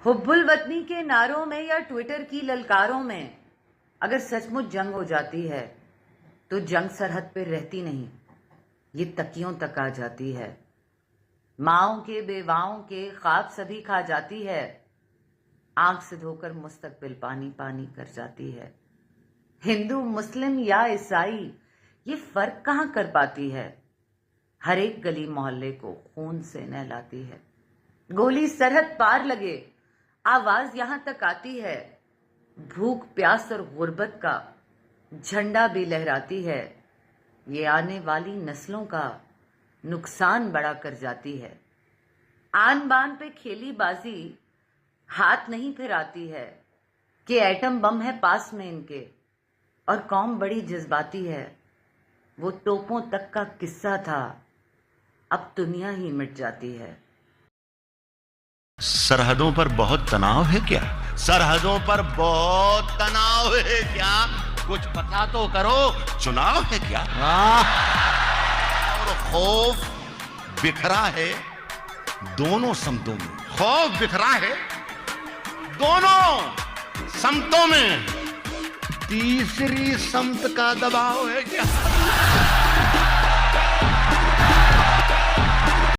हुब्बुल वतनी के नारों में या ट्विटर की ललकारों में अगर सचमुच जंग हो जाती है तो जंग सरहद पे रहती नहीं, ये तकियों तक आ जाती है। माओं के बेवाओं के ख्वाब सभी खा जाती है, आंख से धोकर मुस्तकबिल पानी पानी कर जाती है। हिंदू मुस्लिम या ईसाई ये फर्क कहाँ कर पाती है, हर एक गली मोहल्ले को खून से नहलाती है। गोली सरहद पार लगे आवाज यहां तक आती है, भूख प्यास और गुर्बत का झंडा भी लहराती है। ये आने वाली नस्लों का नुकसान बड़ा कर जाती है। आन बान पे खेली बाजी हाथ नहीं फिराती है कि एटम बम है पास में इनके और कौम बड़ी जज्बाती है। वो तोपों तक का किस्सा था, अब दुनिया ही मिट जाती है। सरहदों पर बहुत तनाव है क्या? सरहदों पर बहुत तनाव है क्या? कुछ पता तो करो, चुनाव है क्या? और खौफ बिखरा है दोनों समतों में। खौफ बिखरा है दोनों समतों में, तीसरी समत का दबाव है क्या?